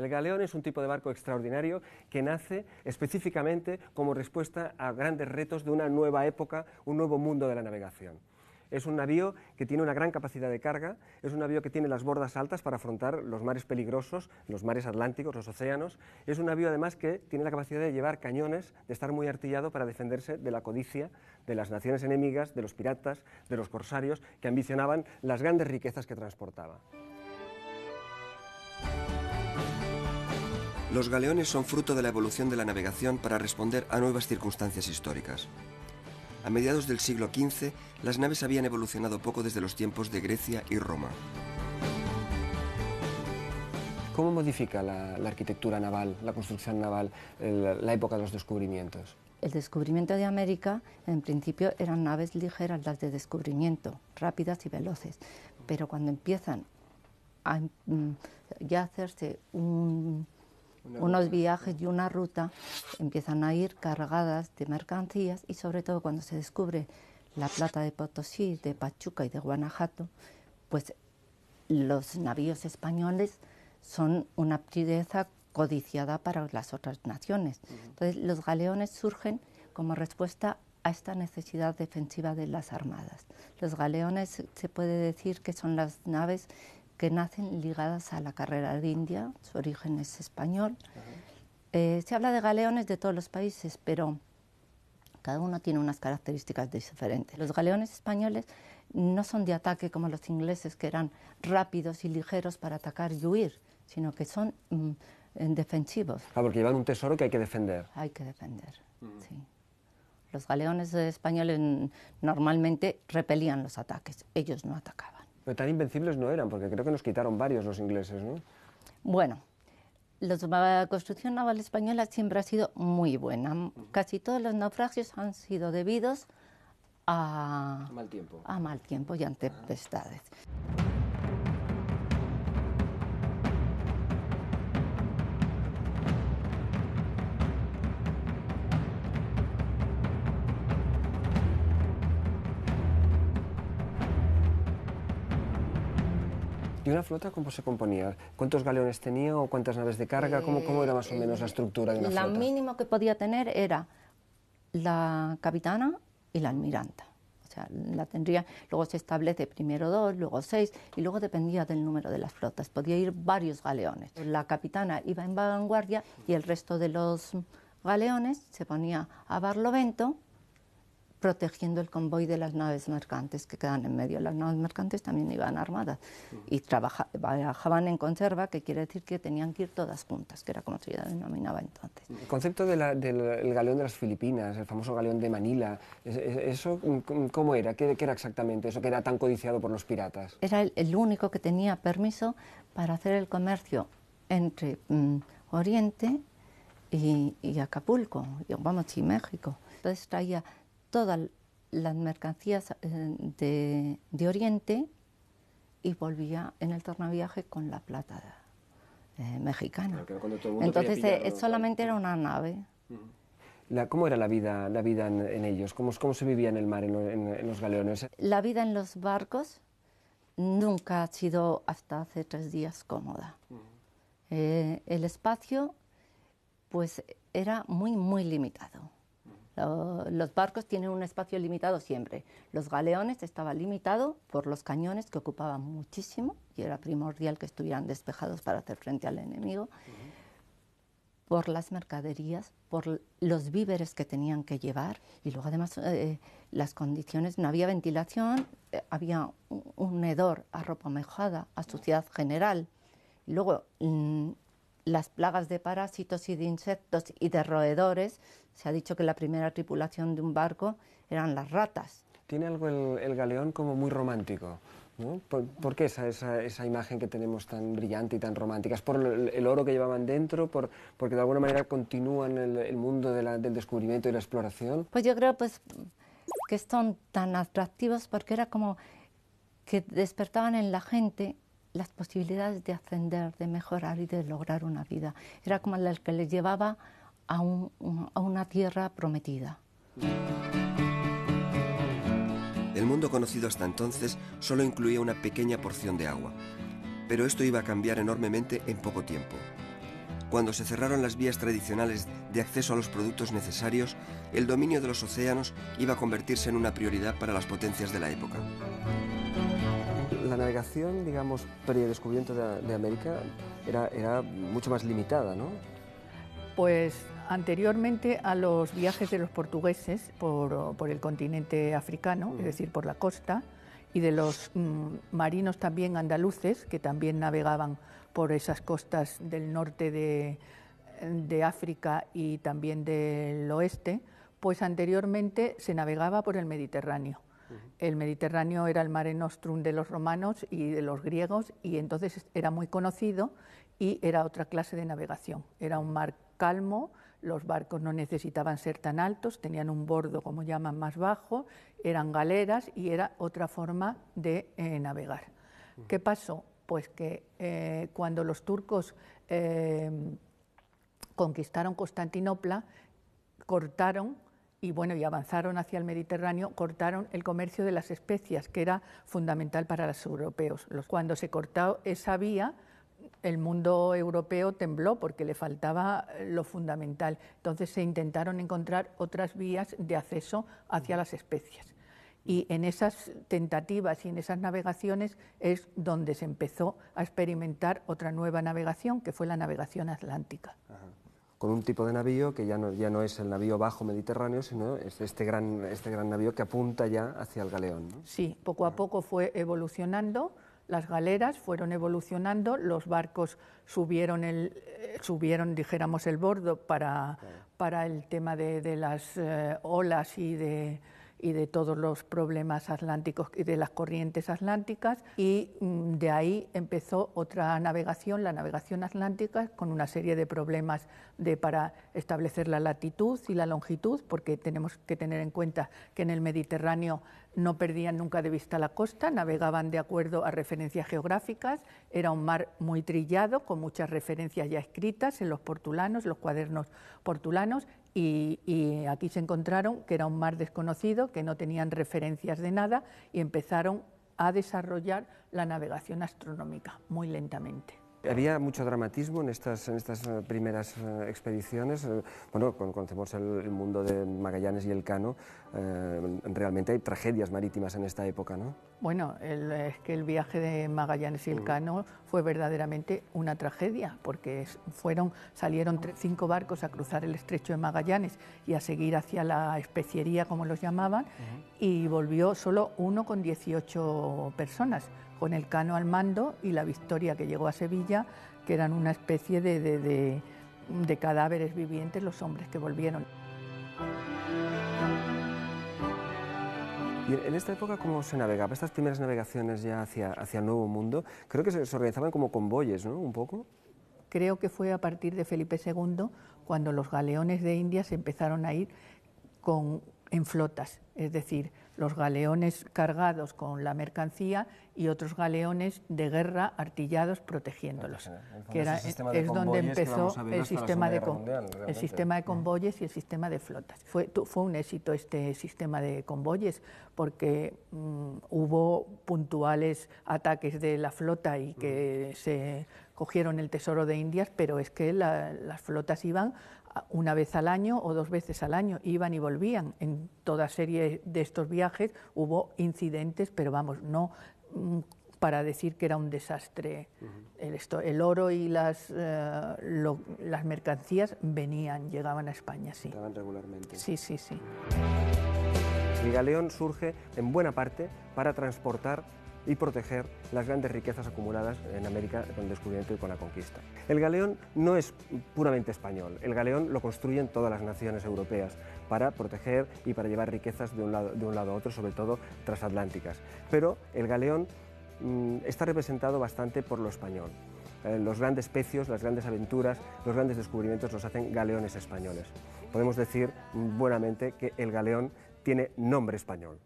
El galeón es un tipo de barco extraordinario que nace específicamente como respuesta a grandes retos de una nueva época, un nuevo mundo de la navegación. Es un navío que tiene una gran capacidad de carga, es un navío que tiene las bordas altas para afrontar los mares peligrosos, los mares atlánticos, los océanos. Es un navío además que tiene la capacidad de llevar cañones, de estar muy artillado para defenderse de la codicia de las naciones enemigas, de los piratas, de los corsarios que ambicionaban las grandes riquezas que transportaba. Los galeones son fruto de la evolución de la navegación para responder a nuevas circunstancias históricas. A mediados del siglo XV, las naves habían evolucionado poco desde los tiempos de Grecia y Roma. ¿Cómo modifica la arquitectura naval, la construcción naval, la época de los descubrimientos? El descubrimiento de América, en principio, eran naves ligeras, las de descubrimiento, rápidas y veloces. Pero cuando empiezan a ya hacerse unos viajes y una ruta, empiezan a ir cargadas de mercancías, y sobre todo cuando se descubre la plata de Potosí, de Pachuca y de Guanajuato, pues los navíos españoles son una pieza codiciada para las otras naciones. Entonces los galeones surgen como respuesta a esta necesidad defensiva de las armadas. Los galeones se puede decir que son las naves que nacen ligadas a la carrera de India, su origen es español. Se habla de galeones de todos los países, pero cada uno tiene unas características diferentes. Los galeones españoles no son de ataque como los ingleses, que eran rápidos y ligeros para atacar y huir, sino que son defensivos. Ah, porque llevan un tesoro que hay que defender. Hay que defender, sí. Los galeones españoles normalmente repelían los ataques, ellos no atacaban. Pero tan invencibles no eran, porque creo que nos quitaron varios los ingleses, ¿no? Bueno, la construcción naval española siempre ha sido muy buena. Casi todos los naufragios han sido debidos a mal tiempo y a tempestades. ¿Y una flota cómo se componía? ¿Cuántos galeones tenía o cuántas naves de carga? ¿Cómo era más o menos la estructura de una flota? La mínima que podía tener era la capitana y la almiranta. O sea, la tendría, luego se establece primero 2, luego 6, y luego dependía del número de las flotas. Podía ir varios galeones. La capitana iba en vanguardia y el resto de los galeones se ponía a barlovento, protegiendo el convoy de las naves mercantes que quedan en medio. Las naves mercantes también iban armadas y viajaban en conserva, que quiere decir que tenían que ir todas juntas, que era como se denominaba entonces. El concepto del galeón de las Filipinas, el famoso galeón de Manila, ¿eso cómo era? ¿Qué era exactamente eso que era tan codiciado por los piratas? Era el único que tenía permiso para hacer el comercio entre Oriente y Acapulco, y México. Entonces traía todas las mercancías de Oriente y volvía en el tornaviaje con la plata mexicana. Entonces solamente era una nave. ¿Cómo era la vida en ellos? ¿Cómo se vivía en el mar, en los galeones? La vida en los barcos nunca ha sido hasta hace 3 días cómoda. El espacio pues era muy limitado. Los barcos tienen un espacio limitado siempre. Los galeones estaban limitados por los cañones, que ocupaban muchísimo y era primordial que estuvieran despejados para hacer frente al enemigo, por las mercaderías, por los víveres que tenían que llevar, y luego además las condiciones, no había ventilación, había un hedor a ropa mojada, a suciedad general, y luego las plagas de parásitos y de insectos y de roedores. Se ha dicho que la primera tripulación de un barco eran las ratas. Tiene algo el galeón como muy romántico, ¿no? ¿Por qué esa imagen que tenemos tan brillante y tan romántica? ¿Es por el oro que llevaban dentro? ¿Porque de alguna manera continúan el mundo del descubrimiento y la exploración? Pues yo creo que son tan atractivos porque era como que despertaban en la gente las posibilidades de ascender, de mejorar y de lograr una vida. Era como el que les llevaba a una tierra prometida. El mundo conocido hasta entonces solo incluía una pequeña porción de agua, pero esto iba a cambiar enormemente en poco tiempo. Cuando se cerraron las vías tradicionales de acceso a los productos necesarios, el dominio de los océanos iba a convertirse en una prioridad para las potencias de la época. La navegación, digamos, pre-descubrimiento de América era mucho más limitada, ¿no? Pues anteriormente a los viajes de los portugueses por el continente africano, es decir, por la costa, y de los marinos también andaluces, que también navegaban por esas costas del norte de África y también del oeste, pues anteriormente se navegaba por el Mediterráneo. El Mediterráneo era el Mare Nostrum de los romanos y de los griegos, y entonces era muy conocido y era otra clase de navegación. Era un mar calmo, los barcos no necesitaban ser tan altos, tenían un bordo, como llaman, más bajo, eran galeras y era otra forma de navegar. ¿Qué pasó? Pues que cuando los turcos conquistaron Constantinopla, cortaron y avanzaron hacia el Mediterráneo, cortaron el comercio de las especias, que era fundamental para los europeos. Cuando se cortó esa vía, el mundo europeo tembló porque le faltaba lo fundamental. Entonces se intentaron encontrar otras vías de acceso hacia las especias. Y en esas tentativas y en esas navegaciones es donde se empezó a experimentar otra nueva navegación, que fue la navegación atlántica. Ajá. Con un tipo de navío que ya no es el navío bajo mediterráneo, sino es este gran navío que apunta ya hacia el galeón, ¿no? Sí, poco a poco fue evolucionando, las galeras fueron evolucionando, los barcos subieron dijéramos, el bordo para el tema de las olas y de todos los problemas atlánticos y de las corrientes atlánticas, y de ahí empezó otra navegación, la navegación atlántica, con una serie de problemas para establecer la latitud y la longitud, porque tenemos que tener en cuenta que en el Mediterráneo no perdían nunca de vista la costa, navegaban de acuerdo a referencias geográficas, era un mar muy trillado, con muchas referencias ya escritas en los portulanos, los cuadernos portulanos, y aquí se encontraron que era un mar desconocido, que no tenían referencias de nada, y empezaron a desarrollar la navegación astronómica muy lentamente. Había mucho dramatismo en estas primeras expediciones. Bueno, conocemos el mundo de Magallanes y Elcano. Realmente hay tragedias marítimas en esta época, ¿no? Bueno, es que el viaje de Magallanes y Elcano fue verdaderamente una tragedia, porque salieron 5 barcos a cruzar el estrecho de Magallanes y a seguir hacia la especiería, como los llamaban, y volvió solo uno con 18 personas, con Elcano al mando y la Victoria, que llegó a Sevilla, que eran una especie de cadáveres vivientes los hombres que volvieron. Y en esta época, ¿cómo se navegaba? Estas primeras navegaciones ya hacia el Nuevo Mundo, creo que se organizaban como convoyes, ¿no? Un poco. Creo que fue a partir de Felipe II cuando los galeones de Indias empezaron a ir en flotas, es decir, los galeones cargados con la mercancía y otros galeones de guerra artillados protegiéndolos, que es donde empezó el sistema de convoyes y el sistema de flotas. Fue un éxito este sistema de convoyes, porque hubo puntuales ataques de la flota y que se cogieron el tesoro de Indias, pero es que las flotas iban una vez al año o 2 veces al año, iban y volvían. En toda serie de estos viajes hubo incidentes, pero vamos, no para decir que era un desastre. El oro y las mercancías llegaban a España, sí. Llegaban regularmente. Sí, sí, sí. El galeón surge en buena parte para transportar y proteger las grandes riquezas acumuladas en América con el descubrimiento y con la conquista. El galeón no es puramente español, el galeón lo construyen todas las naciones europeas para proteger y para llevar riquezas de un lado a otro, sobre todo transatlánticas. Pero el galeón está representado bastante por lo español. Los grandes pecios, las grandes aventuras, los grandes descubrimientos los hacen galeones españoles. Podemos decir buenamente que el galeón tiene nombre español.